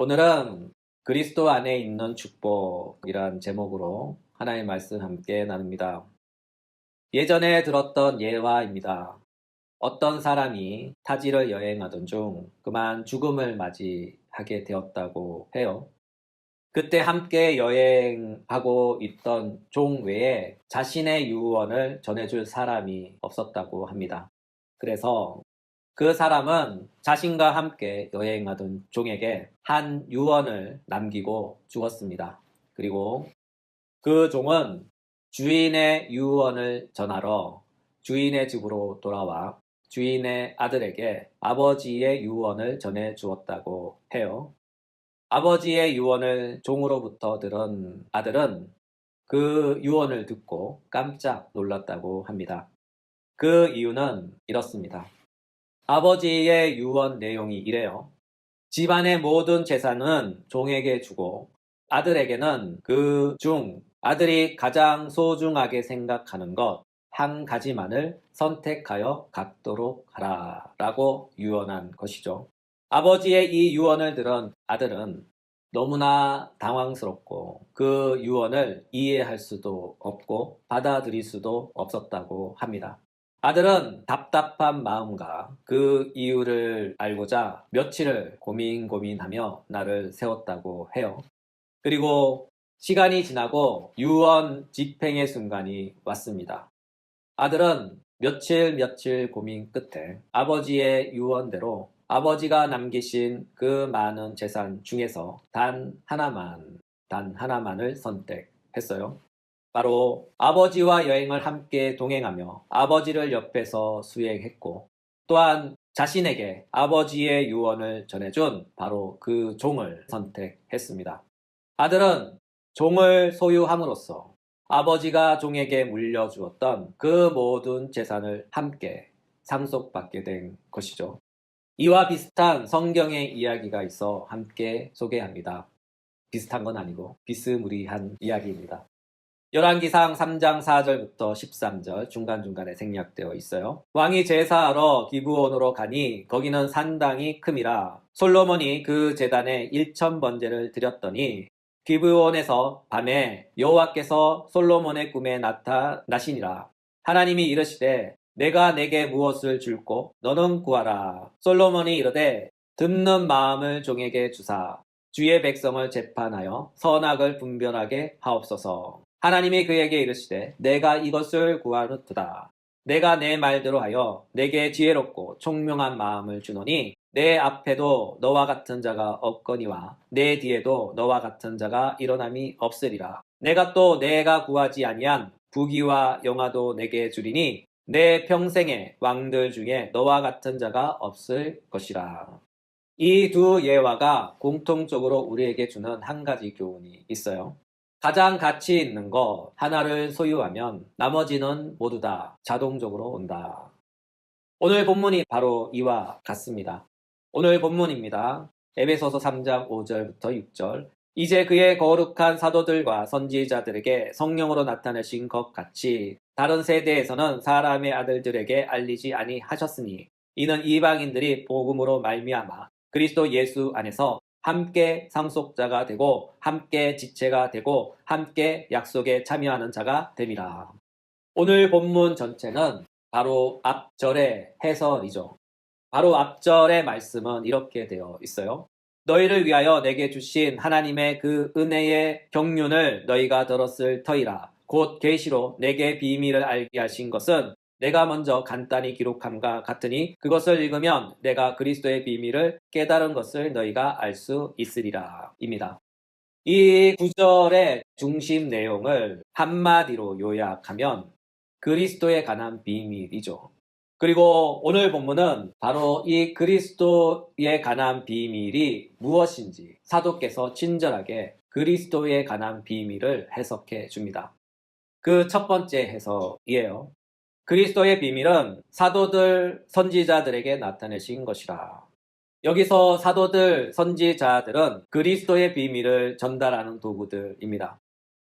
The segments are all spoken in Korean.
오늘은 그리스도 안에 있는 축복이란 제목으로 하나님의 말씀 함께 나눕니다. 예전에 들었던 예화입니다. 어떤 사람이 타지를 여행하던 중 그만 죽음을 맞이하게 되었다고 해요. 그때 함께 여행하고 있던 종 외에 자신의 유언을 전해줄 사람이 없었다고 합니다. 그래서 그 사람은 자신과 함께 여행하던 종에게 한 유언을 남기고 죽었습니다. 그리고 그 종은 주인의 유언을 전하러 주인의 집으로 돌아와 주인의 아들에게 아버지의 유언을 전해 주었다고 해요. 아버지의 유언을 종으로부터 들은 아들은 그 유언을 듣고 깜짝 놀랐다고 합니다. 그 이유는 이렇습니다. 아버지의 유언 내용이 이래요. 집안의 모든 재산은 종에게 주고 아들에게는 그 중 아들이 가장 소중하게 생각하는 것 한 가지만을 선택하여 갖도록 하라 라고 유언한 것이죠. 아버지의 이 유언을 들은 아들은 너무나 당황스럽고 그 유언을 이해할 수도 없고 받아들일 수도 없었다고 합니다. 아들은 답답한 마음과 그 이유를 알고자 며칠을 고민하며 나를 세웠다고 해요. 그리고 시간이 지나고 유언 집행의 순간이 왔습니다. 아들은 며칠 고민 끝에 아버지의 유언대로 아버지가 남기신 그 많은 재산 중에서 단 하나만을 선택했어요. 바로 아버지와 여행을 함께 동행하며 아버지를 옆에서 수행했고 또한 자신에게 아버지의 유언을 전해준 바로 그 종을 선택했습니다. 아들은 종을 소유함으로써 아버지가 종에게 물려주었던 그 모든 재산을 함께 상속받게 된 것이죠. 이와 비슷한 성경의 이야기가 있어 함께 소개합니다. 비슷한 건 아니고 비스무리한 이야기입니다. 열왕기상 3장 4절부터 13절 중간중간에 생략되어 있어요. 왕이 제사하러 기브온으로 가니 거기는 산당이 큼이라 솔로몬이 그 제단에 1,000번제를 드렸더니 기브온에서 밤에 여호와께서 솔로몬의 꿈에 나타나시니라. 하나님이 이르시되 내가 내게 무엇을 줄꼬 너는 구하라. 솔로몬이 이르되 듣는 마음을 종에게 주사 주의 백성을 재판하여 선악을 분별하게 하옵소서. 하나님이 그에게 이르시되 내가 이것을 구하노도다. 내가 내 말대로 하여 내게 지혜롭고 총명한 마음을 주노니 내 앞에도 너와 같은 자가 없거니와 내 뒤에도 너와 같은 자가 일어남이 없으리라. 내가 또 내가 구하지 아니한 부귀와 영화도 내게 주리니 내 평생의 왕들 중에 너와 같은 자가 없을 것이라. 이 두 예화가 공통적으로 우리에게 주는 한 가지 교훈이 있어요. 가장 가치 있는 거 하나를 소유하면 나머지는 모두 다 자동적으로 온다. 오늘 본문이 바로 이와 같습니다. 오늘 본문입니다. 에베소서 3장 5절부터 6절. 이제 그의 거룩한 사도들과 선지자들에게 성령으로 나타내신 것 같이 다른 세대에서는 사람의 아들들에게 알리지 아니하셨으니 이는 이방인들이 복음으로 말미암아 그리스도 예수 안에서 함께 상속자가 되고 함께 지체가 되고 함께 약속에 참여하는 자가 됨이라. 오늘 본문 전체는 바로 앞절의 해설이죠. 바로 앞절의 말씀은 이렇게 되어 있어요. 너희를 위하여 내게 주신 하나님의 그 은혜의 경륜을 너희가 들었을 터이라. 곧 계시로 내게 비밀을 알게 하신 것은 내가 먼저 간단히 기록함과 같으니 그것을 읽으면 내가 그리스도의 비밀을 깨달은 것을 너희가 알 수 있으리라 입니다. 이 구절의 중심 내용을 한마디로 요약하면 그리스도에 관한 비밀이죠. 그리고 오늘 본문은 바로 이 그리스도에 관한 비밀이 무엇인지 사도께서 친절하게 그리스도에 관한 비밀을 해석해 줍니다. 그 첫 번째 해석이에요. 그리스도의 비밀은 사도들, 선지자들에게 나타내신 것이라. 여기서 사도들, 선지자들은 그리스도의 비밀을 전달하는 도구들입니다.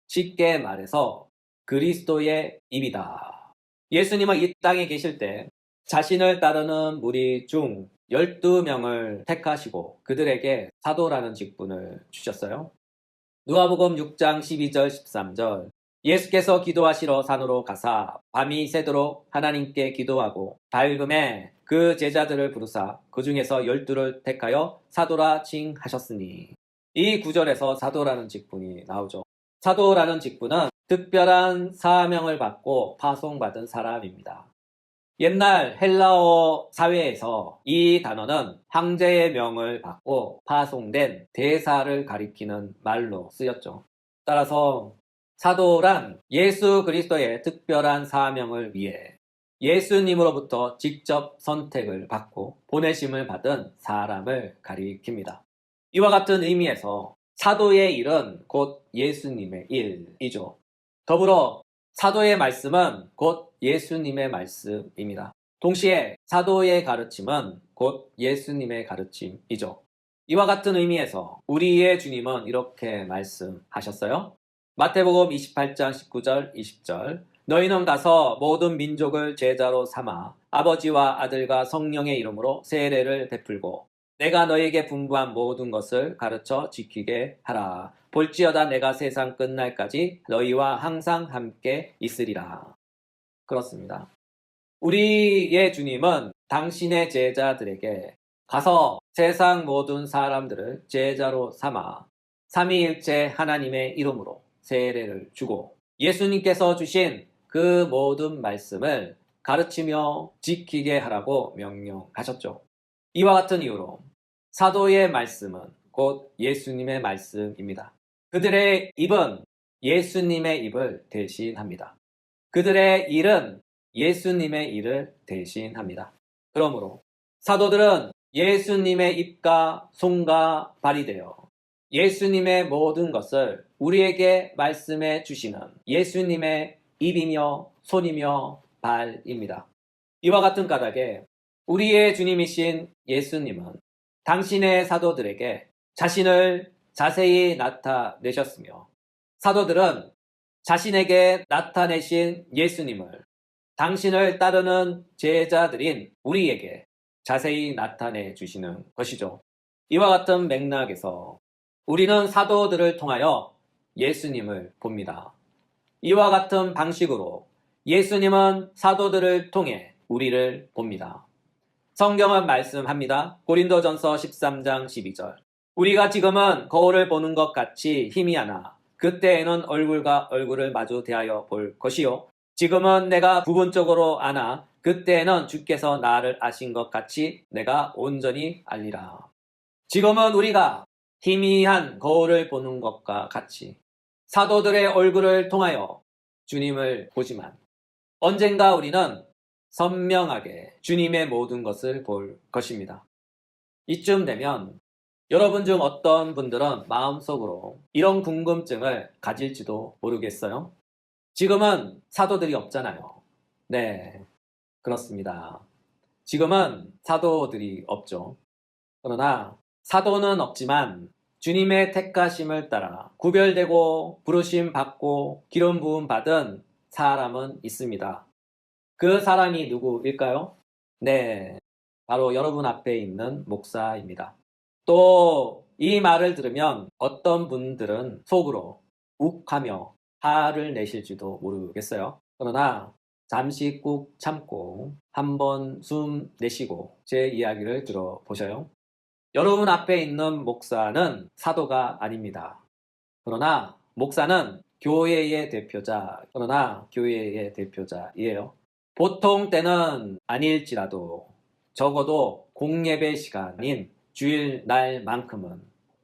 쉽게 말해서 그리스도의 입이다. 예수님은 이 땅에 계실 때 자신을 따르는 무리 중 12명을 택하시고 그들에게 사도라는 직분을 주셨어요. 누가복음 6장 12절 13절 예수께서 기도하시러 산으로 가사 밤이 새도록 하나님께 기도하고 밝음에 그 제자들을 부르사 그 중에서 12를 택하여 사도라 칭하셨으니 이 구절에서 사도라는 직분이 나오죠. 사도라는 직분은 특별한 사명을 받고 파송받은 사람입니다. 옛날 헬라어 사회에서 이 단어는 황제의 명을 받고 파송된 대사를 가리키는 말로 쓰였죠. 따라서 사도란 예수 그리스도의 특별한 사명을 위해 예수님으로부터 직접 선택을 받고 보내심을 받은 사람을 가리킵니다. 이와 같은 의미에서 사도의 일은 곧 예수님의 일이죠. 더불어 사도의 말씀은 곧 예수님의 말씀입니다. 동시에 사도의 가르침은 곧 예수님의 가르침이죠. 이와 같은 의미에서 우리의 주님은 이렇게 말씀하셨어요. 마태복음 28장 19절 20절 너희는 가서 모든 민족을 제자로 삼아 아버지와 아들과 성령의 이름으로 세례를 베풀고 내가 너희에게 분부한 모든 것을 가르쳐 지키게 하라. 볼지어다 내가 세상 끝날까지 너희와 항상 함께 있으리라. 그렇습니다. 우리의 주님은 당신의 제자들에게 가서 세상 모든 사람들을 제자로 삼아 삼위일체 하나님의 이름으로 세례를 주고 예수님께서 주신 그 모든 말씀을 가르치며 지키게 하라고 명령하셨죠. 이와 같은 이유로 사도의 말씀은 곧 예수님의 말씀입니다. 그들의 입은 예수님의 입을 대신합니다. 그들의 일은 예수님의 일을 대신합니다. 그러므로 사도들은 예수님의 입과 손과 발이 되어 예수님의 모든 것을 우리에게 말씀해 주시는 예수님의 입이며 손이며 발입니다. 이와 같은 까닭에 우리의 주님이신 예수님은 당신의 사도들에게 자신을 자세히 나타내셨으며 사도들은 자신에게 나타내신 예수님을 당신을 따르는 제자들인 우리에게 자세히 나타내 주시는 것이죠. 이와 같은 맥락에서 우리는 사도들을 통하여 예수님을 봅니다. 이와 같은 방식으로 예수님은 사도들을 통해 우리를 봅니다. 성경은 말씀합니다. 고린도전서 13장 12절 우리가 지금은 거울을 보는 것 같이 희미하나 그때에는 얼굴과 얼굴을 마주 대하여 볼 것이요 지금은 내가 부분적으로 아나 그때에는 주께서 나를 아신 것 같이 내가 온전히 알리라. 지금은 우리가 희미한 거울을 보는 것과 같이 사도들의 얼굴을 통하여 주님을 보지만 언젠가 우리는 선명하게 주님의 모든 것을 볼 것입니다. 이쯤 되면 여러분 중 어떤 분들은 마음속으로 이런 궁금증을 가질지도 모르겠어요. 지금은 사도들이 없잖아요. 네, 그렇습니다. 지금은 사도들이 없죠. 그러나 사도는 없지만 주님의 택하심을 따라 구별되고 부르심 받고 기름 부음 받은 사람은 있습니다. 그 사람이 누구일까요? 네, 바로 여러분 앞에 있는 목사입니다. 또 이 말을 들으면 어떤 분들은 속으로 욱하며 화를 내실지도 모르겠어요. 그러나 잠시 꾹 참고 한번 숨 내쉬고 제 이야기를 들어보셔요. 여러분 앞에 있는 목사는 사도가 아닙니다. 그러나 목사는 교회의 대표자이에요. 보통 때는 아닐지라도 적어도 공예배 시간인 주일날만큼은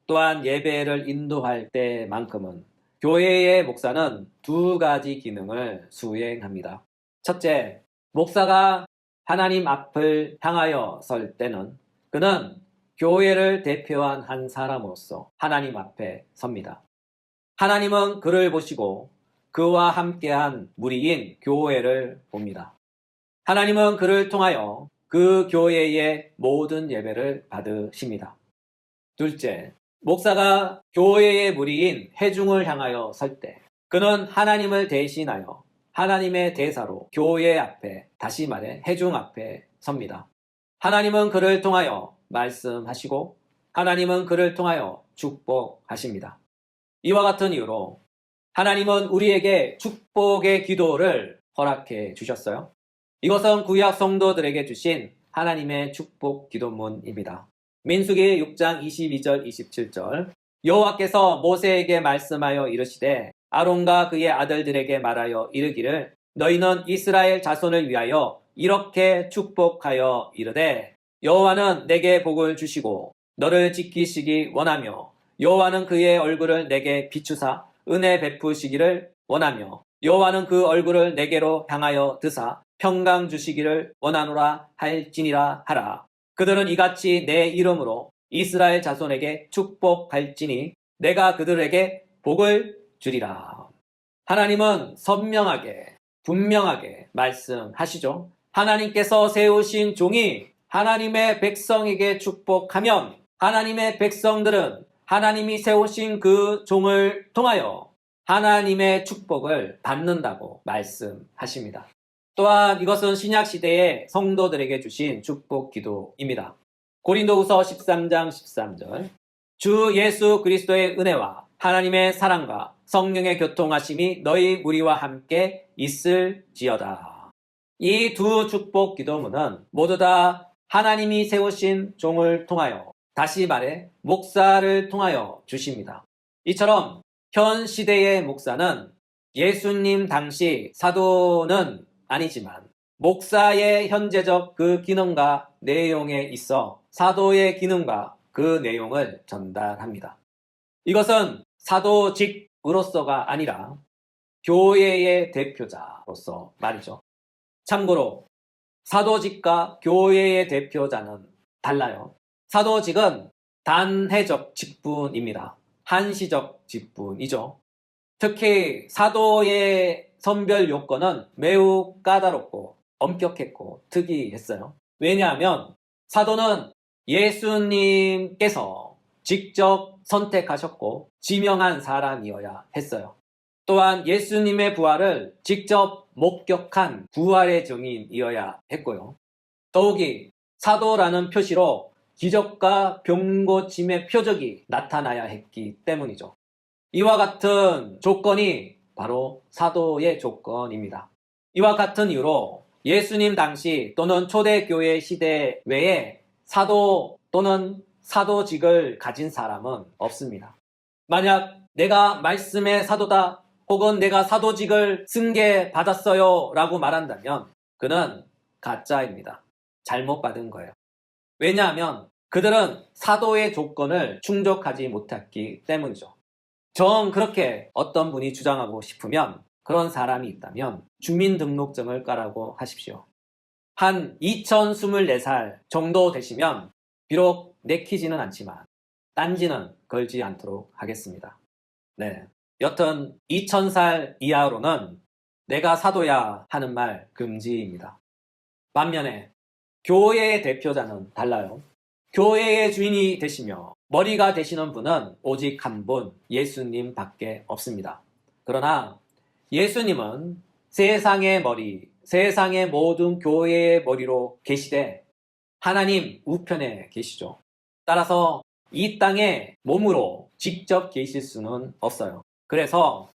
또한 예배를 인도할 때만큼은 교회의 목사는 두 가지 기능을 수행합니다. 첫째, 목사가 하나님 앞을 향하여 설 때는 그는 교회를 대표한 한 사람으로서 하나님 앞에 섭니다. 하나님은 그를 보시고 그와 함께한 무리인 교회를 봅니다. 하나님은 그를 통하여 그 교회의 모든 예배를 받으십니다. 둘째, 목사가 교회의 무리인 회중을 향하여 설 때 그는 하나님을 대신하여 하나님의 대사로 교회 앞에, 다시 말해 회중 앞에 섭니다. 하나님은 그를 통하여 말씀하시고 하나님은 그를 통하여 축복하십니다. 이와 같은 이유로 하나님은 우리에게 축복의 기도를 허락해 주셨어요. 이것은 구약 성도들에게 주신 하나님의 축복 기도문입니다. 민수기 6장 22절 27절 여호와께서 모세에게 말씀하여 이르시되 아론과 그의 아들들에게 말하여 이르기를 너희는 이스라엘 자손을 위하여 이렇게 축복하여 이르되 여호와는 내게 복을 주시고 너를 지키시기 원하며 여호와는 그의 얼굴을 내게 비추사 은혜 베푸시기를 원하며 여호와는 그 얼굴을 내게로 향하여 드사 평강 주시기를 원하노라 할지니라 하라. 그들은 이같이 내 이름으로 이스라엘 자손에게 축복할지니 내가 그들에게 복을 주리라. 하나님은 선명하게 분명하게 말씀하시죠. 하나님께서 세우신 종이 하나님의 백성에게 축복하면 하나님의 백성들은 하나님이 세우신 그 종을 통하여 하나님의 축복을 받는다고 말씀하십니다. 또한 이것은 신약시대의 성도들에게 주신 축복 기도입니다. 고린도후서 13장 13절 주 예수 그리스도의 은혜와 하나님의 사랑과 성령의 교통하심이 너희 무리와 함께 있을지어다. 이 두 축복 기도문은 모두 다 하나님이 세우신 종을 통하여 다시 말해 목사를 통하여 주십니다. 이처럼 현 시대의 목사는 예수님 당시 사도는 아니지만 목사의 현재적 그 기능과 내용에 있어 사도의 기능과 그 내용을 전달합니다. 이것은 사도직으로서가 아니라 교회의 대표자로서 말이죠. 참고로 사도직과 교회의 대표자는 달라요. 사도직은 단회적 직분입니다. 한시적 직분이죠. 특히 사도의 선별 요건은 매우 까다롭고 엄격했고 특이했어요. 왜냐하면 사도는 예수님께서 직접 선택하셨고 지명한 사람이어야 했어요. 또한 예수님의 부활을 직접 목격한 부활의 증인이어야 했고요. 더욱이 사도라는 표시로 기적과 병고침의 표적이 나타나야 했기 때문이죠. 이와 같은 조건이 바로 사도의 조건입니다. 이와 같은 이유로 예수님 당시 또는 초대교회 시대 외에 사도 또는 사도직을 가진 사람은 없습니다. 만약 내가 말씀의 사도다 혹은 내가 사도직을 승계받았어요 라고 말한다면 그는 가짜입니다. 잘못 받은 거예요. 왜냐하면 그들은 사도의 조건을 충족하지 못했기 때문이죠. 정 그렇게 어떤 분이 주장하고 싶으면 그런 사람이 있다면 주민등록증을 까라고 하십시오. 한 2024살 정도 되시면 비록 내키지는 않지만 딴지는 걸지 않도록 하겠습니다. 네. 여튼 2000살 이하로는 내가 사도야 하는 말 금지입니다. 반면에 교회의 대표자는 달라요. 교회의 주인이 되시며 머리가 되시는 분은 오직 한 분, 예수님 밖에 없습니다. 그러나 예수님은 세상의 머리, 세상의 모든 교회의 머리로 계시되 하나님 우편에 계시죠. 따라서 이 땅에 몸으로 직접 계실 수는 없어요. 그래서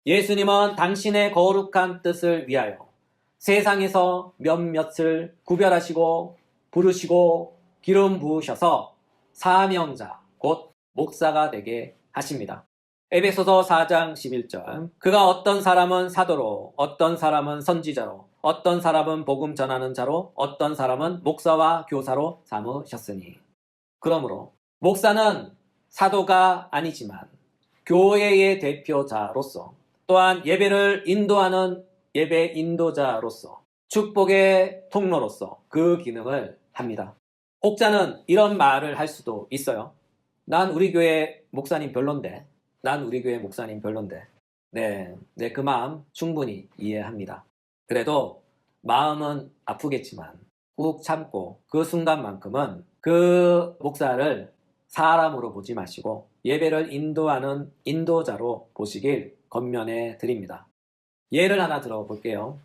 예수님은 당신의 거룩한 뜻을 위하여 세상에서 몇몇을 구별하시고 부르시고 기름 부으셔서 사명자 곧 목사가 되게 하십니다. 에베소서 4장 11절 그가 어떤 사람은 사도로 어떤 사람은 선지자로 어떤 사람은 복음 전하는 자로 어떤 사람은 목사와 교사로 삼으셨으니 그러므로 목사는 사도가 아니지만 교회의 대표자로서 또한 예배를 인도하는 예배 인도자로서 축복의 통로로서 그 기능을 합니다. 혹자는 이런 말을 할 수도 있어요. 난 우리 교회 목사님 별론데. 난 우리 교회 목사님 별론데. 네, 그 마음 충분히 이해합니다. 그래도 마음은 아프겠지만 꾹 참고 그 순간만큼은 그 목사를 사람으로 보지 마시고 예배를 인도하는 인도자로 보시길 권면해 드립니다. 예를 하나 들어볼게요.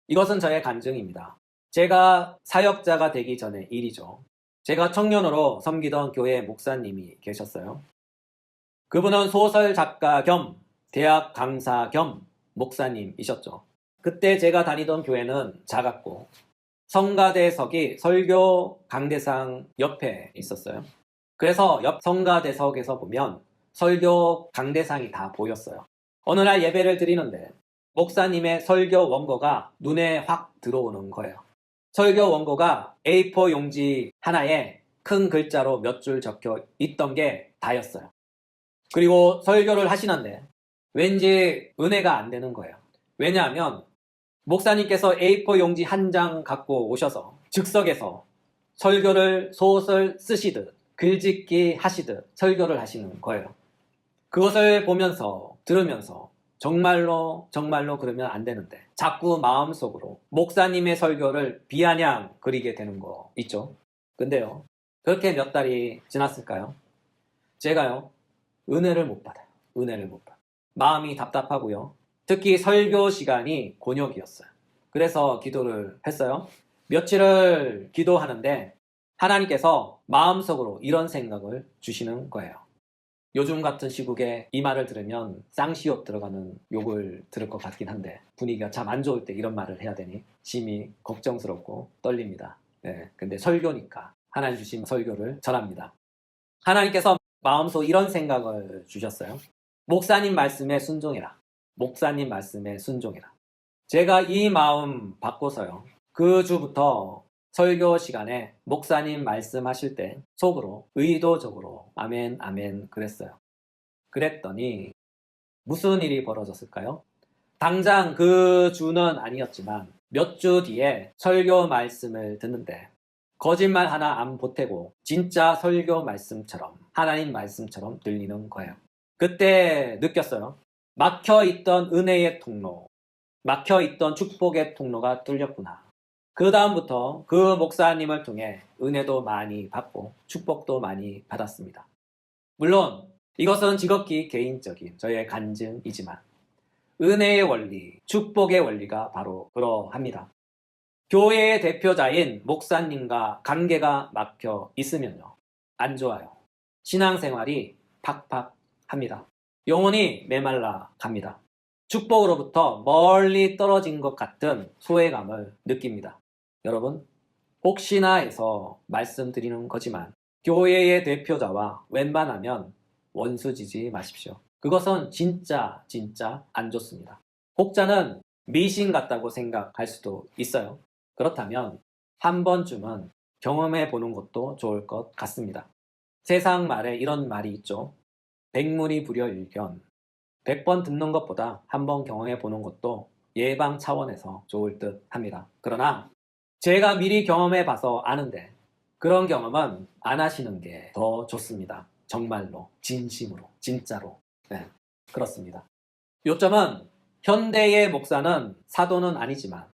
이것은 저의 간증입니다. 제가 사역자가 되기 전의 일이죠. 제가 청년으로 섬기던 교회 목사님이 계셨어요. 그분은 소설 작가 겸 대학 강사 겸 목사님이셨죠. 그때 제가 다니던 교회는 작았고 성가대석이 설교 강대상 옆에 있었어요. 그래서 옆 성가대석에서 보면 설교 강대상이 다 보였어요. 어느 날 예배를 드리는데 목사님의 설교 원고가 눈에 확 들어오는 거예요. 설교 원고가 A4 용지 하나에 큰 글자로 몇 줄 적혀 있던 게 다였어요. 그리고 설교를 하시는데 왠지 은혜가 안 되는 거예요. 왜냐하면 목사님께서 A4 용지 한 장 갖고 오셔서 즉석에서 설교를 소설 쓰시듯 글짓기 하시듯 설교를 하시는 거예요. 그것을 보면서 들으면서 정말로 그러면 안 되는데 자꾸 마음속으로 목사님의 설교를 비아냥 그리게 되는 거 있죠. 근데요, 그렇게 몇 달이 지났을까요? 제가요, 은혜를 못 받아요. 은혜를 못 받아요. 마음이 답답하고요. 특히 설교 시간이 곤욕이었어요. 그래서 기도를 했어요. 며칠을 기도하는데 하나님께서 마음속으로 이런 생각을 주시는 거예요. 요즘 같은 시국에 이 말을 들으면 쌍시옷 들어가는 욕을 들을 것 같긴 한데 분위기가 참 안 좋을 때 이런 말을 해야 되니 심히 걱정스럽고 떨립니다. 네, 근데 설교니까 하나님 주신 설교를 전합니다. 하나님께서 마음속 이런 생각을 주셨어요. 목사님 말씀에 순종해라. 목사님 말씀에 순종해라. 제가 이 마음 바꿔서요. 그 주부터 설교 시간에 목사님 말씀하실 때 속으로 의도적으로 아멘 아멘 그랬어요. 그랬더니 무슨 일이 벌어졌을까요? 당장 그 주는 아니었지만 몇 주 뒤에 설교 말씀을 듣는데 거짓말 하나 안 보태고 진짜 설교 말씀처럼 하나님 말씀처럼 들리는 거예요. 그때 느꼈어요. 막혀있던 은혜의 통로, 막혀있던 축복의 통로가 뚫렸구나. 그 다음부터 그 목사님을 통해 은혜도 많이 받고 축복도 많이 받았습니다. 물론 이것은 지극히 개인적인 저의 간증이지만 은혜의 원리, 축복의 원리가 바로 그러합니다. 교회의 대표자인 목사님과 관계가 막혀 있으면요, 안 좋아요. 신앙생활이 팍팍합니다. 영혼이 메말라 갑니다. 축복으로부터 멀리 떨어진 것 같은 소외감을 느낍니다. 여러분, 혹시나 해서 말씀드리는 거지만 교회의 대표자와 웬만하면 원수지지 마십시오. 그것은 진짜 안 좋습니다. 혹자는 미신 같다고 생각할 수도 있어요. 그렇다면 한 번쯤은 경험해 보는 것도 좋을 것 같습니다. 세상 말에 이런 말이 있죠. 백문이 불여일견. 100번 듣는 것보다 한 번 경험해 보는 것도 예방 차원에서 좋을 듯 합니다. 그러나 제가 미리 경험해 봐서 아는데 그런 경험은 안 하시는 게 더 좋습니다. 정말로, 진심으로, 진짜로. 네, 그렇습니다. 요점은 현대의 목사는 사도는 아니지만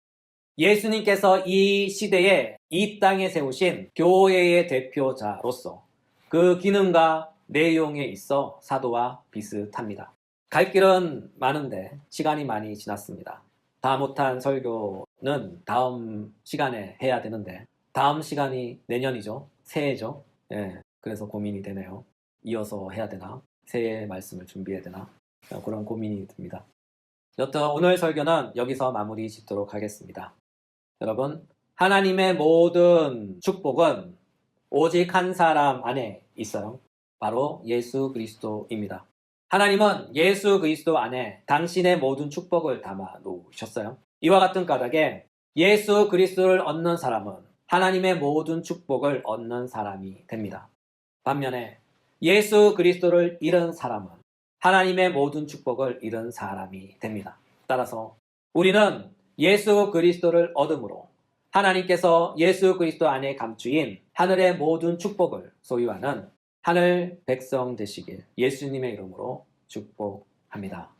예수님께서 이 시대에 이 땅에 세우신 교회의 대표자로서 그 기능과 내용에 있어 사도와 비슷합니다. 갈 길은 많은데 시간이 많이 지났습니다. 다 못한 설교는 다음 시간에 해야 되는데 다음 시간이 내년이죠. 새해죠. 예, 그래서 고민이 되네요. 이어서 해야 되나? 새해 말씀을 준비해야 되나? 그런 고민이 듭니다. 여튼 오늘 설교는 여기서 마무리 짓도록 하겠습니다. 여러분, 하나님의 모든 축복은 오직 한 사람 안에 있어요. 바로 예수 그리스도입니다. 하나님은 예수 그리스도 안에 당신의 모든 축복을 담아 놓으셨어요. 이와 같은 까닭에 예수 그리스도를 얻는 사람은 하나님의 모든 축복을 얻는 사람이 됩니다. 반면에 예수 그리스도를 잃은 사람은 하나님의 모든 축복을 잃은 사람이 됩니다. 따라서 우리는 예수 그리스도를 얻음으로 하나님께서 예수 그리스도 안에 감추인 하늘의 모든 축복을 소유하는 하늘 백성 되시길 예수님의 이름으로 축복합니다.